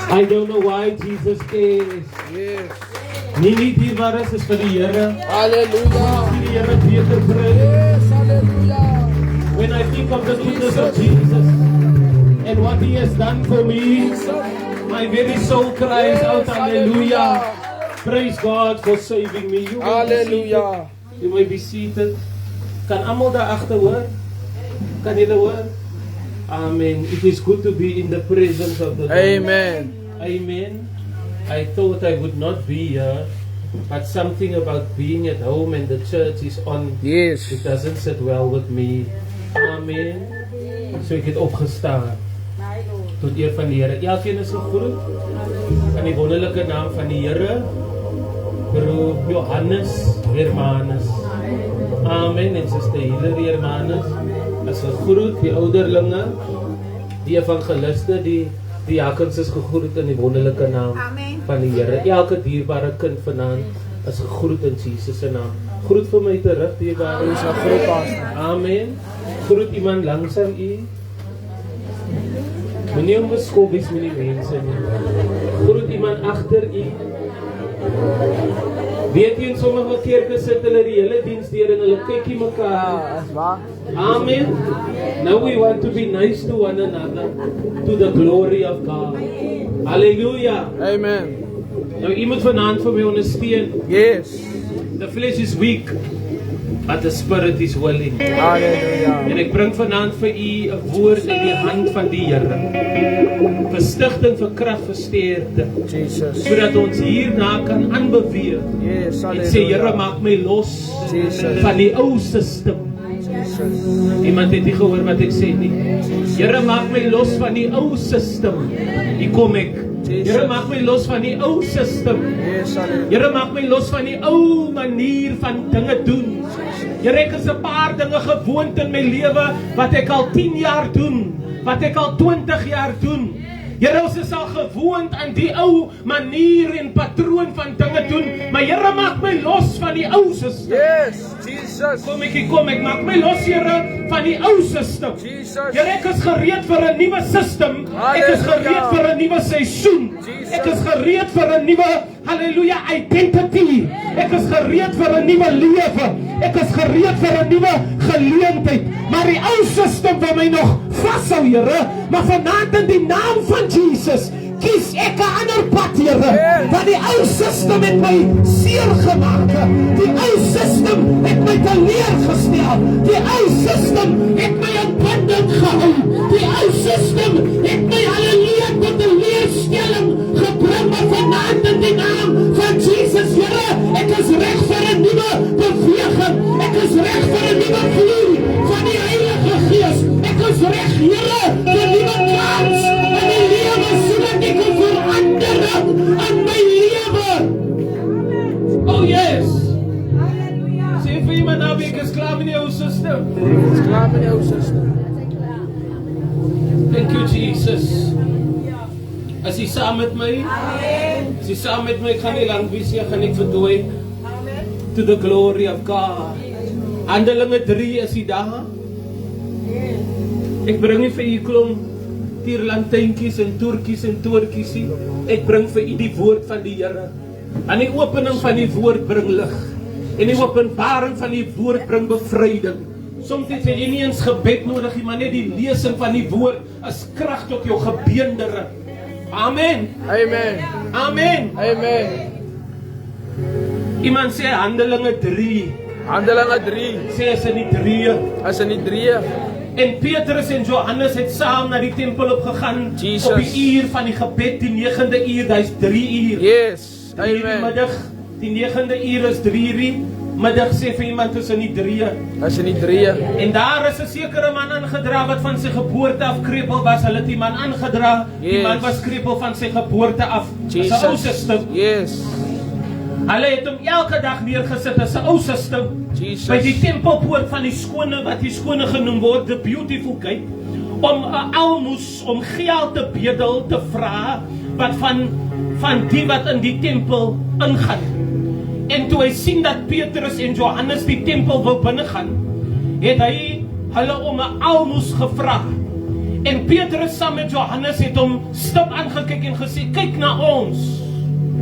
I don't know why Jesus cares. Yes. Nie dierbaar is vir die Here. Hallelujah. Die Here beter bring. Yes, hallelujah. When I think of the goodness of Jesus and what He has done for me, my very soul cries out, hallelujah. Praise God for saving me. You may be Hallelujah. seated. You may be seated. Kan almal daar agter hoor? Kan julle hoor? Amen. It is good to be in the presence of the Lord. Amen. Amen. I thought I would not be here, but something about being at home and the church is on. Yes. It doesn't sit well with me. Amen. So ek het opgestaan. Tot eer van die Here. Elkeen is gegroet in die wonderlike naam van die Here. Broer Johannes Hermanus. Amen. En Suster Hilary Hermanus. As gegroet die ouderlinge, die evangeliste, die diakens is gegroet in die wonderlike naam van die Here. Elke dierbare kind vanaand is gegroet in Jesus se naam. Groet vir my terug, dierbare. Ons groet pastor. Amen. Groet iemand langs aan u. Moenie om beskobbies met die mense nie. Groet iemand agter u. Weet jy in sommige kerke sit hulle die hele diens deur en hulle kykie mekaar. That's waar. Amen. Now we want to be nice to one another, to the glory of God. Hallelujah. Amen. Nou iemand vanaand vir my ondersteun. Yes. The flesh is weak, but the spirit is willing. Hallelujah. En ek bring vanaand vir u 'n woord in die hand van die Here. Verstigting, vir krag, vir sterkte. Jesus. Sodat ons hierna kan aanbeweeg. Yes, En sê Here, hallelujah. maak my los Jesus. van die ou system. Jesus. Iemand het nie gehoor wat ek sê nie. Here, maak my los van die ou system. Hier kom ek. Here, maak my los van die ou system. Yes, hallelujah. Here, maak my los van die ou manier van dinge doen. Here, ek is 'n paar dinge gewoond in my lewe wat ek al 10 jaar doen, wat ek al 20 jaar doen. Here, ons is al gewoond aan die ou manier en patroon van dinge doen, maar Here, maak my los van die ou system. Yes, Jesus. Kom ek maak my los, Here, van die ou system. Jesus. Here, ek is gereed vir 'n nuwe system. Ek is gereed vir 'n nuwe seisoen. Ek is gereed vir 'n nuwe, hallelujah, identity. Ek is gereed vir 'n nuwe lewe. Ek is gereed vir 'n nuwe geleentheid. Maar die ou system wil my nog vashou, Here. Maar vanaand in die naam van Jesus kies ek 'n ander pad, Here. Want die ou system het my seer gemaak. Die ou system het my teleurgestel. Die ou system het my in binding gehou. Die ou system het my, hallelujah, tot 'n leerstelling gebring. Maar vanaand in die naam van Jesus, Here, ek is reg vir 'n nuwe beweging. Ek is reg vir 'n nuwe vloei van die Heilige Gees. Ek is reg, Here, vir 'n nuwe kans in die lewe sodat ek kan verander in my lewe. Oh yes. Sê vir iemand nou, ek is klaar met die ou system. Ons klaar met jou suster. Thank you, Jesus. As jy saam met my? Amen. As jy saam met my, ek gaan nie lang wees nie, gaan ek verdooi. Amen. To the glory of God. Handelinge 3 is die dag. Ek bring nie vir u klomp tierlantynkies en toertjies en toortjies nie. Ek bring vir u die woord van die Here. En die opening van die woord bring lig. En die openbaring van die woord bring bevryding. Soms het jy nie eens gebed nodig, maar net die lesing van die woord is krag tot jou gebeendere. Amen. Amen. Amen. Amen. Iemand sê Handelinge 3. Handelinge 3. Sê as in die 3. As in die 3. En Petrus en Johannes het saam na die tempel opgegaan. Jesus. Op die uur van die gebed, die 9de uur, dis 3 uur. Yes. 3 uur Amen. middag, die 9de uur is 3 uur. Middag sê vir iemand tussen die 3. As in die 3. En daar is 'n sekere man aangedra wat van sy geboorte af krepeel was. Hulle het die man aangedra. Die Yes. man was krepeel van sy geboorte af. Dis 'n ou system. Yes. Hulle het hom elke dag neergesit as 'n ou system. Jesus. By die tempelpoort van die skone, wat die skone genoem word, the beautiful gate, om 'n almoes, om geld te bedel, te vra, wat van die wat in die tempel ingaan. En toe hy sien dat Petrus en Johannes die tempel wil binnegaan, het hy hulle om 'n almoes gevra. En Petrus saam met Johannes het hom stip aangekyk en gesê, kyk na ons.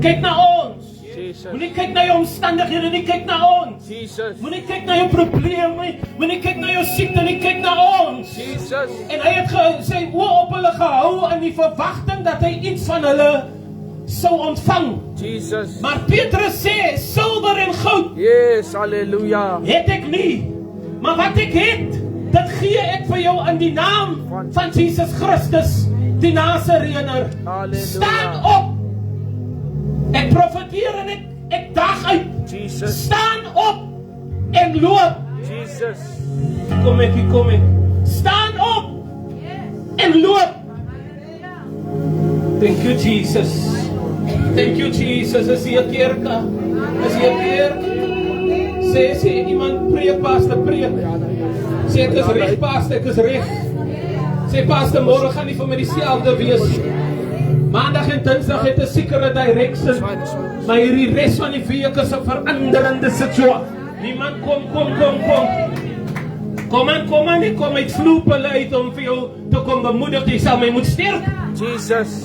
Kyk na ons. Jesus. Moenie kyk na jou omstandighede nie, kyk na ons. Jesus. Moenie kyk na jou probleme nie, moenie kyk na jou siekte nie, kyk na ons. Jesus. En hy het sy oë op hulle gehou in die verwagting dat hy iets van hulle sou ontvang. Jesus. Maar Petrus sê, silwer en goud Yes, hallelujah. het ek nie, maar wat ek het, dit gee ek vir jou in die naam van Jesus Christus, die Nasareëner. Halleluja. Staan op. Ek profeteer en ek daag uit. Jesus. Staan op en loop. Jesus. Kom ek. Staan op en loop. Thank you, Jesus. Thank you, Jesus. Is hier 'n kerk? Is hier 'n kerk? Sê iemand preek, pastor, preek. Sê ek is reg, pastor, ek is reg. Sê pastor, môre gaan nie vir my dieselfde wees nie. Maandag en Dinsdag het 'n sekere direction. Maar hierdie res van die week is 'n veranderende situasie. Niemand kom aan, ek kom uit vloepele uit om vir jou te kom bemoedig. Jy sal my moet sterk. Jesus.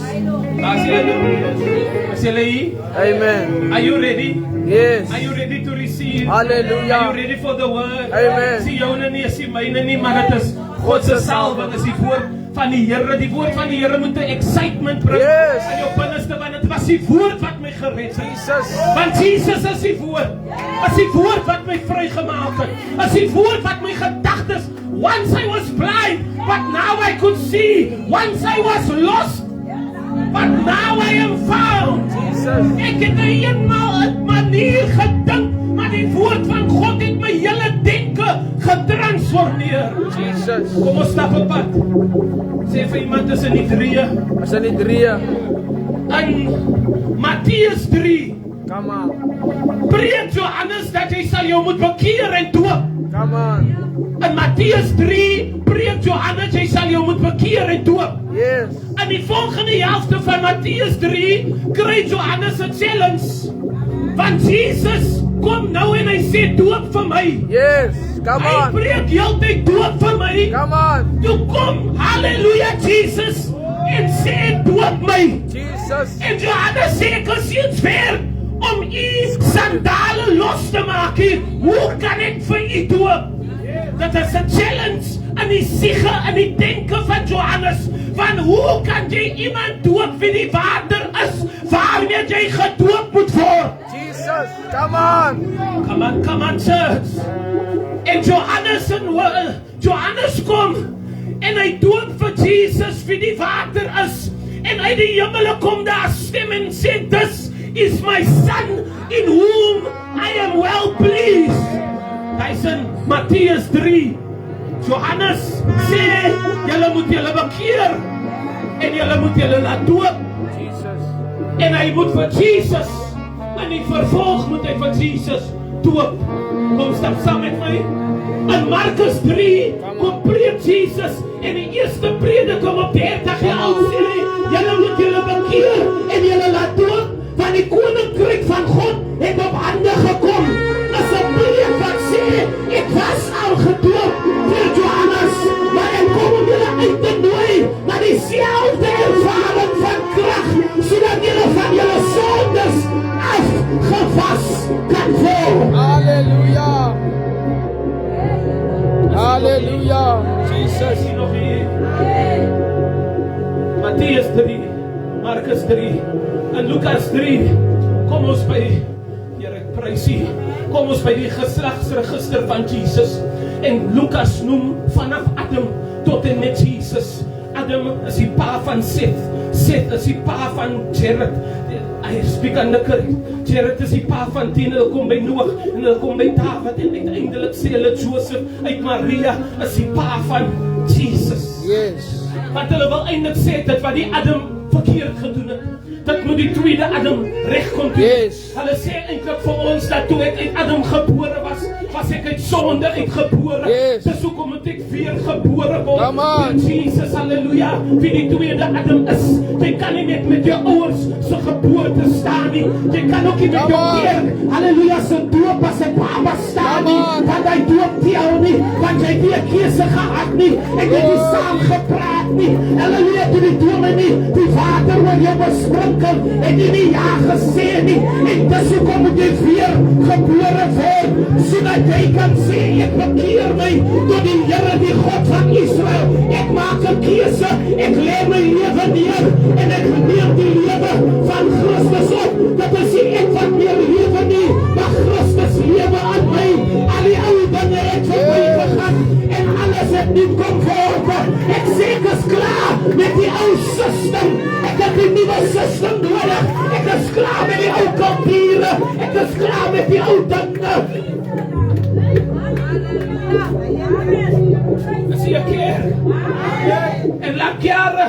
As jy hier? Amen. Are you ready? Yes. Are you ready to receive? Hallelujah. Are you ready for the word? Amen. Sien joune nie, sien myne nie, maar dit is God se salwing, is die woord van die Here. Die woord van die Here moet 'n excitement bring Yes. in jou binneste, want dit was die woord wat my gered het. Jesus. Want Jesus is die woord. Is die woord wat my vrygemaak het. Is die woord wat my gedagtes. Once I was blind, but now I could see. Once I was lost, but now I am found. Jesus. Ek het eenmaal 'n manier gedink, maar die woord van God het my hele denke getransformeer. Jesus. Kom ons stap op pad. Sê vir iemand tussen die drieë. As in die drieë. In Matteus 3 Come on. preek Johannes dat jy sal jou moet bekeer en doop. Come on. In Matteus 3 preek Johannes jy sal jou moet bekeer en doop. Yes. In die volgende helfte van Matteus 3 kry Johannes 'n challenge. Want Jesus kom nou en hy sê doop vir my. Yes. Come Hy on. preek heeltyd doop vir my. Come on. Toe kom, hallelujah Jesus, en sê doop my. Jesus. En Johannes sê ek is iets ver om u sandale los te maak. Hoe kan ek vir u doop? Dit is 'n challenge in die siege, in die denke van Johannes. Van hoe kan jy iemand doop wie die water is waarmee jy gedoop moet word? Jesus. Come on. Come on church. En Johannes kom en hy doop vir Jesus wie die water is. En uit die hemel kom daar stem en sê, this is my son in whom I am well pleased. Hy sê Matteus 3. Johannes sê, julle moet julle bekeer en julle moet julle laat doop. Jesus. En hy moet vir Jesus, en die vervolg moet hy vir Jesus doop. Kom stap saam met my. In Markus 3 kom preek Jesus en die eerste prediking op 30 jaar oud sê hy, julle moet julle bekeer en julle laat doop, want die koninkryk van God het op hande gekom. Is 'n preek wat sê, ek was al gedoop vir Johannes, maar ek kom om julle uit te nooi na dieselfde ervaring van krag, sodat julle van julle sondes afgewas kan word. Hallelujah. Hallelujah. Jesus. Sien nog hier. Matteus 3, Markus 3 en Lukas 3. Kom ons by, Here ek prys U. Kom ons by die geslagsregister van Jesus. En Lukas noem vanaf Adam tot en met Jesus. Adam is die pa van Seth. Seth is die pa van Jared. Hy spreek aan die kerk. Jared is die pa van Tien. Hulle kom by Noag en hulle kom by David en uiteindelik sê hulle Joseph uit Maria is die pa van Jesus. Yes. Want hulle wil eintlik sê dat wat die Adam verkeerd gedoen het, dat moet die tweede Adam reg kom doen. Yes. Hulle sê eintlik vir ons dat toe ek uit Adam gebore was was ek uit sonde uitgebore. Yes. Dis hoekom moet ek weer gebore word. Come on. In Jesus, halleluja. Wie die tweede Adam is. Jy kan nie net met jou ouers se geboorte staan nie. Jy kan ook nie met Come jou on. kind, halleluja, se doop as 'n baba staan Come nie. on. Want hy doop tel nie. Want jy het nie 'n keuse gehad nie. En jy het nie saam gepraat nie. Halleluja, toe die dominee nie die water oor jou besprinkel en jy nie ja gesê nie. En dis hoekom moet jy weer gebore word, sodat jy kan sê, ek bekeer my tot die Here, die God van Israel. Ek maak 'n keuse, ek lê my lewe neer en ek neem die lewe van Christus op. Dat is nie ek wat meer lewe nie, maar Christus lewe aan my. Al die ou dinge het verby gegaan en alles het nie kom word. Ek sê ek is klaar met die ou system. Ek het die nuwe system nodig. Ek is klaar met die ou kulture. Ek is klaar met die ou dinge. Is jy keer? En lank jare.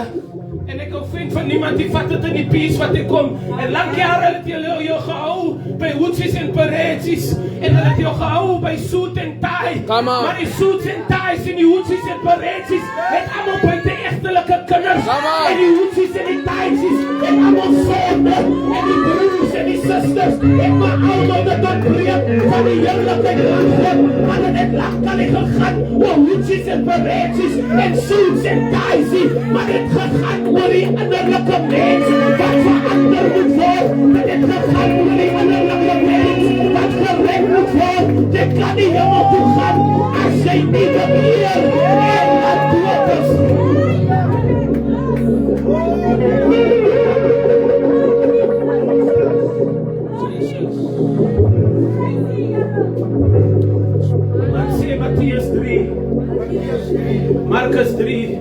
En ek hou vind van niemand die vat het in die pies wat ek kom. En lank jare het jy jou gehou by hoetsies en paretsies. En hulle het jou gehou by soet en taai. Maar die soet en taai en die hoetsies en paretsies het allemaal by die echtelike kinders. En die hoetsies en die taaitsies het allemaal sonde. En die broers en die sisters het maar allemaal dit ontbreek van die heerlijkheid van God. Maar het het lang kan nie gegaan oor hoetsies en paretsies en soets en taaitsies. Maar het gegaan oor die innerlijke mens wat verander moet word. Het gegaan oor die innerlijke mens wat gered moet word. Jy kan nie hemel toe gaan as jy nie bekeer en wat dood is. Mattheus 3, Markus 3,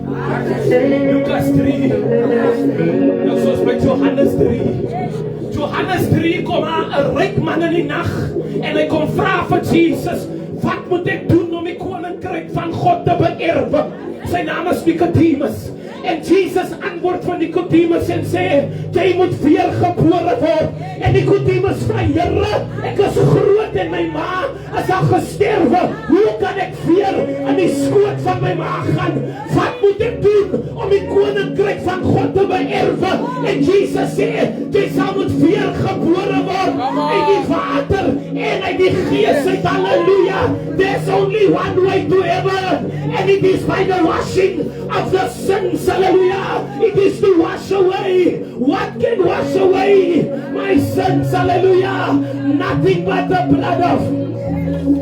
Lukas 3, nou soos by Johannes 3. Johannes 3 kom aan 'n ryk man in die nag en hy kom vra vir Jesus, wat moet ek doen om die koninkryk van God te beerwe? Sy naam is Nicodemus. En Jesus antwoord van Nicodemus en sê, jy moet weer gebore word. En Nicodemus vra, Here, ek is groot en my ma is al gesterwe. Hoe kan ek weer in die skoot van my ma gaan? Wat moet ek doen om die koninkryk van God te beerwe? En Jesus sê, jy sal moet weer gebore word uit die water en uit die gees. Halleluja. There's only one way to heaven, and it is by the washing of the sins. Hallelujah. It is to wash away. What can wash away my sins? Hallelujah. Nothing but the blood of.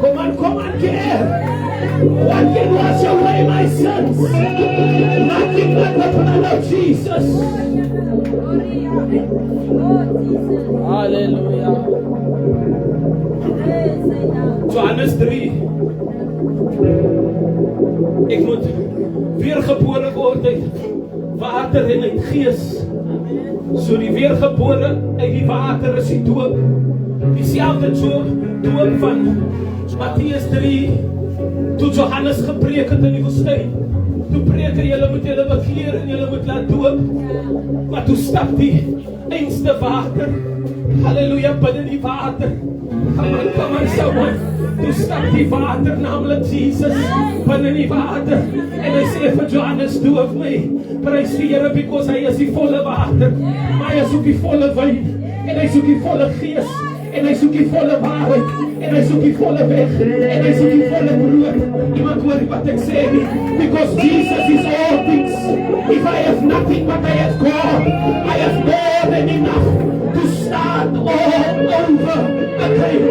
Come on, care. What can wash away my sins? Nothing but the blood of Jesus. Hallelujah. Johannes 3. Ek moet weergebore word uit water en uit gees. So die weergebore uit die water is die doop. Dieselfde doop van Mattheus 3. Toe Johannes gepreek het in die woestyn. Toe preek hy, julle moet julle bekeer en julle moet laat doop. Maar toe stap die einste water. Halleluja, binne die water. Come on, someone. Toe stap die water, namelijk Jesus, binne die water. En hy sê vir Johannes, doop my. Prys die Here, because hy is die volle water. Maar hy soek die volle wyn. En hy soek die volle gees. En hy soek die volle waarheid. En hy soek die volle weg. En hy soek die volle brood. Iemand hoor wat ek sê nie. Because Jesus is all things. If I have nothing but I have God, I have more than enough to start all over again.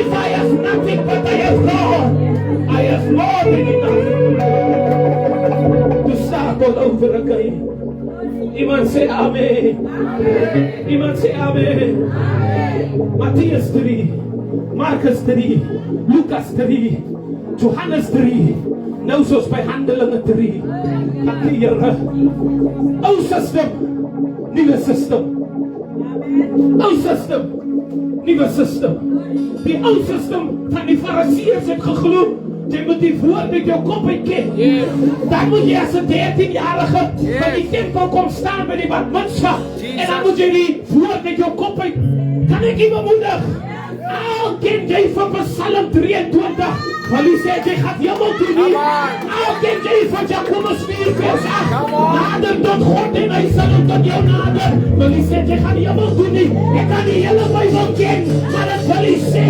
If I have nothing but I have God, I have more than enough to start all over again. Iemand sê amen. Iemand sê amen. Mattheus 3, Markus 3, Lukas 3, Johannes 3, nou soos by Handelinge 3. Here, ou system, nuwe system. Ou system, nuwe system. Die ou system van die Fariseërs het geglo, jy moet die woord met jou kop uitken. Dan moet jy as 'n 13-jarige by die tempel kom staan by die bar mitzvah. En dan moet jy die woord met jou kop uit. Kan ek jy bemoedig? Al ken jy van Psalm 23, want hy sê jy gaan hemel toe nie. Al ken jy van Jakobus 4 vers 8, nader tot God en hy sal tot jou nader. Want hy sê jy gaan hemel toe nie. Ek kan die hele Bybel ken, maar dit wil hy sê,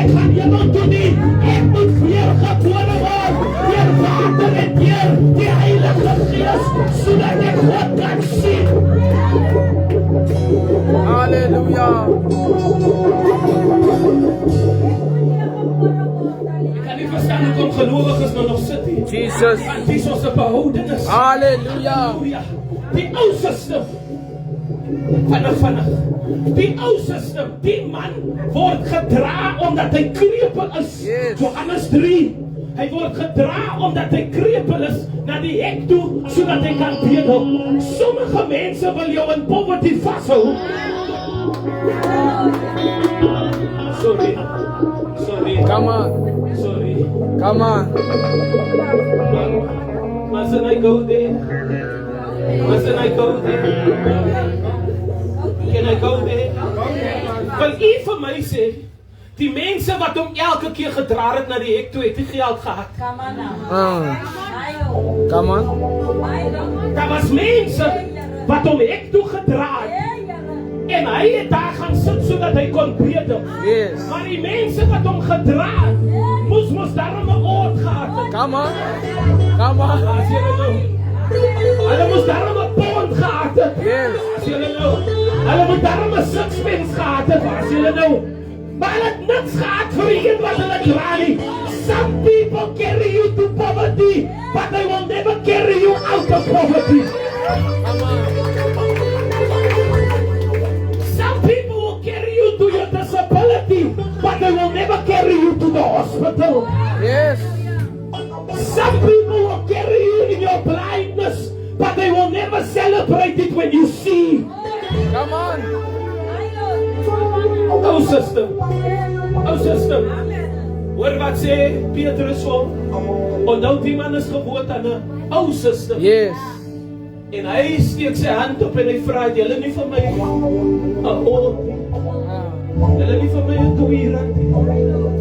ek gaan hemel toe nie. Ek moet weer gebore word, deur water en deur die Heilige Gees, sodat ek God kan sien. Halleluja. Ek kan nie verstaan hoekom gelowiges maar nog sit hier. Jesus. Want dis ons behouding is. Halleluja. Halleluja. Die ou system. Vinnig. Die ou system, die man word gedra omdat hy krepeel is. Yes. Johannes 3. Hy word gedra omdat hy krepeel is na die hek toe, sodat hy kan bedel. Sommige mense wil jou in poverty vashou. Sorry. Come on. Sorry. Come on. Mustn't I go there? Mustn't I go there? Can I go there? Want u vir my sê, die mense wat hom elke keer gedra het na die hek toe, het nie geld gehad. Come on. Daar was mense wat hom hek toe gedra het. En hy het daar gaan sit sodat hy kon bedel. Yes. Maar die mense wat hom gedra het, moes daarom 'n oord gehad het. Come on. Come on. As julle nou. Hulle moes daarom 'n pond gehad het. Yes. As julle nou. Hulle moet daarom 'n sixpence gehad het. As julle nou. Maar hulle het niks gehad vir een wat hulle dra nie. Some people carry you to poverty, but they will never carry you out of poverty. Come on. Some people will carry you to your disability, but they will never carry you to the hospital. Yes. Some people will carry you in your blindness, but they will never celebrate it when you see. Come on. Ou system. Hoor wat sê Petrus hom? Onthou die man is gewoond aan 'n ou system. Yes. En hy steek sy hand op en hy vra, julle nie vir my 'n oor nie. Julle nie vir my 'n R2 nie.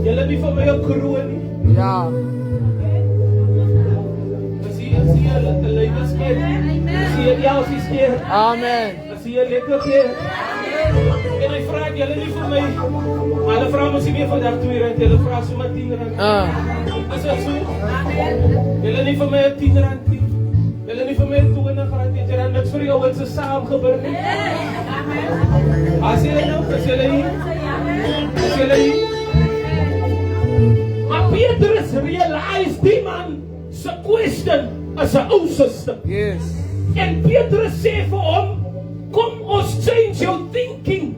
Julle nie vir my 'n kroon nie. Ja. Zie je de levenskeer? Zie je Elsies keer? Amen. Zie je lekker keer? En hy vra julle nie vir my, maar hulle vra mos nie meer vandag R2, hulle vra sommer R10. Is dit so? Julle nie vir my R10 nie. Julle nie vir my R20 nie. Julle niks vir jou wat se saamgebring nie. As julle nou, as julle hier. Maar Petrus realize die man se question is 'n ou system. Yes. En Petrus sê vir hom, kom ons change your thinking.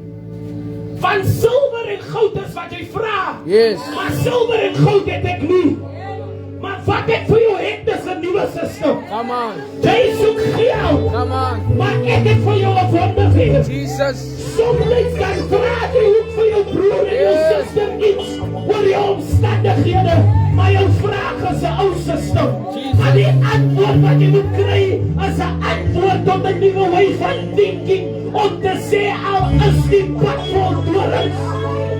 Van silwer en goud is wat jy vra. Yes. Maar silwer en goud het ek nie. Maar wat ek vir jou het is 'n nuwe system. Come on. Jy soek geld. Come on. Maar ek het vir jou 'n wonderwerk. Jesus. Soms kan vra jy ook vir jou broer en jou suster iets oor jou omstandighede. Maar jou vraag is 'n ou system. Maar die antwoord wat jy moet kry is 'n antwoord op 'n nuwe wyse van thinking. Om te sê al is die pad vol dorings,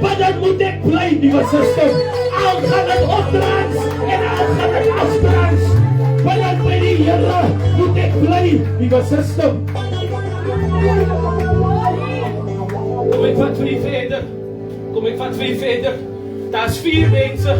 maar dan moet ek bly nuwe system. Al gaan het opdraans en al gaan het afdraans, maar dan by die Here moet ek bly nuwe system. Kom ek vat vir die verder. Daar's 4 mense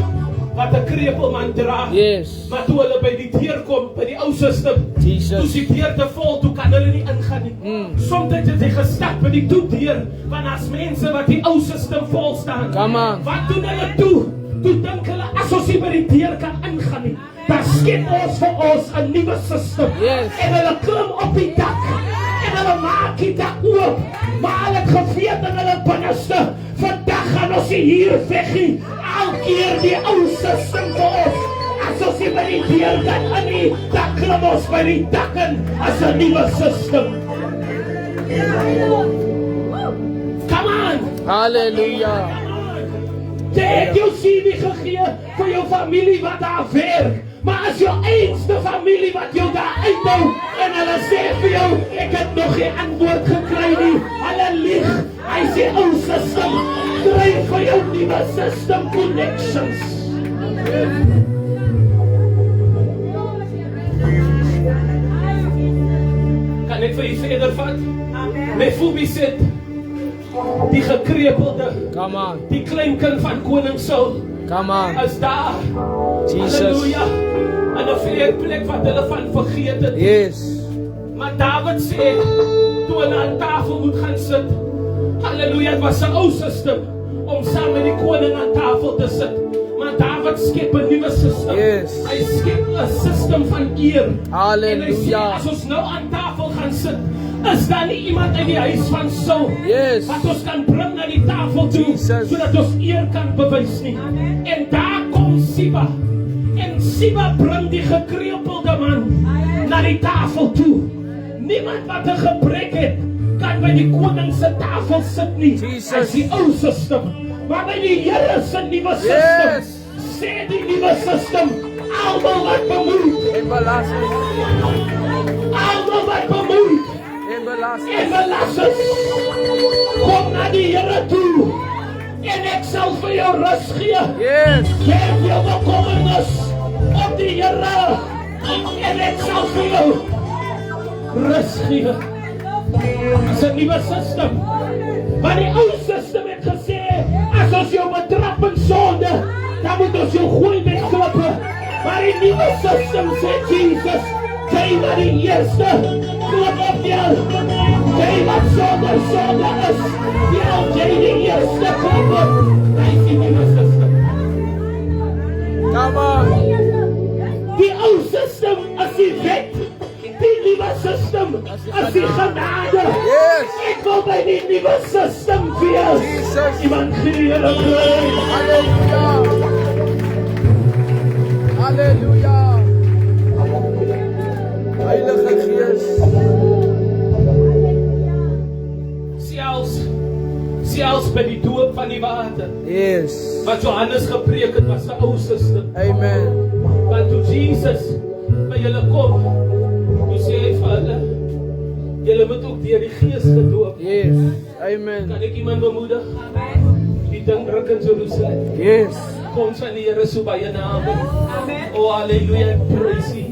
wat 'n krepelman dra. Yes. Maar toe hulle by die deur kom, by die ou system, Jesus. toe die deur te vol, toe kan hulle nie ingaan nie. Soms het jy gestap by die toedeur, want as mense wat die ou system vol staan. Come on. Wat doen hulle toe? Toe dink hulle as ons nie by die deur kan ingaan nie, dan skep ons vir ons 'n nuwe system. Yes. En hulle klim op die dak. En hulle maak die dak oop. Maar hulle het geweet in hulle binneste, vandag gaan ons hier weg nie. Alkeer die ou system vir ons. As ons nie by die deur kan in nie, dan klim ons by die dak in as 'n nuwe system. Come on! Hallelujah. Jy het jou CV gegee vir jou familie wat daar werk. Maar as jou eenste familie wat jou daar uithou en hulle sê vir jou, ek het nog geen antwoord gekry nie. Hulle lieg. Hy sê ou system, kry vir jou nuwe nervous system connections. Kan ek vir u verder vat? Mefiboset, die gekrepelde, Come on. die kleinkind van koning Saul, Come on. is daar. Jesus. Halleluja. In 'n ver plek wat hulle van vergeet het. Yes. Maar David sê, toe hulle aan tafel moet gaan sit, halleluja, het was 'n ou system om saam met die koning aan tafel te sit. Maar David skep 'n nuwe system. Yes. Hy skep 'n system van eer. Halleluja. En hy sê, as ons nou aan tafel gaan sit, is daar nie iemand in die huis van Saul Yes. wat ons kan bring na die tafel toe, Jesus. sodat ons eer kan bewys nie. En daar kom Siba. En Siba bring die gekrepelde man na die tafel toe. Niemand wat 'n gebrek het, kan by die koning se tafel sit nie. Jesus. Dis die ou system. Maar by die Here se nuwe system, Yes. sê die nuwe system, almal wat bemoeid, En belasting. almal wat bemoeid En belasting. en belas is, kom na die Here toe. En ek sal vir jou rus gee. Yes. Geef jou bekommernis op die Here. En ek sal vir jou rus gee. Dis 'n nuwe system. Maar die ou system het gesê, as ons jou betrap in sonde, dan moet ons jou gooi met klippe. Maar die nuwe system sê Jesus, jy wat die eerste klip op jou, jy wat sonder sonde is, jy die eerste klip op. Dis die nuwe system. Come on. Die ou system is die wet. Die nuwe system is die genade. Yes. Ek wil by die nuwe system wees. Jesus. Iemand gee die Here prys. Hallelujah. Hallelujah. Heilige Gees. Selfs by die doop van die water, Yes. wat Johannes gepreek het, was 'n ou system. Amen. Want toe Jesus by julle kom, toe sê hy vir hulle, julle moet ook deur die Gees gedoop. Yes. Amen. Kan ek iemand bemoedig? Die ding druk in Jerusalem. Yes. Kom van die Here so baie name. Oh, halleluja, ek prys U.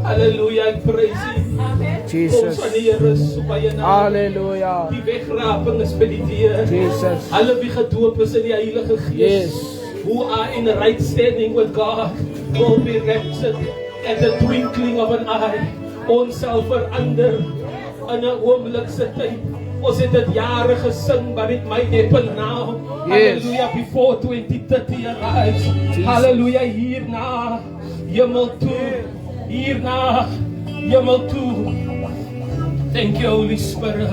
Halleluja, ek prys U. Kom Jesus. van die Here so baie name. Hallelujah. Die wegraping is by die deur. Jesus. Alle wie gedoop is in die Heilige Gees, Yes. who are in right standing with God, will be raptured at the twinkling of an eye. Ons sal verander in 'n oomblik se tyd. Ons het dit jare gesing, but it might happen now. Yes. Hallelujah, before 2030 arrives. Jesus. Hallelujah, hierna, hemel toe. Hierna, hemel toe. Thank you, Holy Spirit.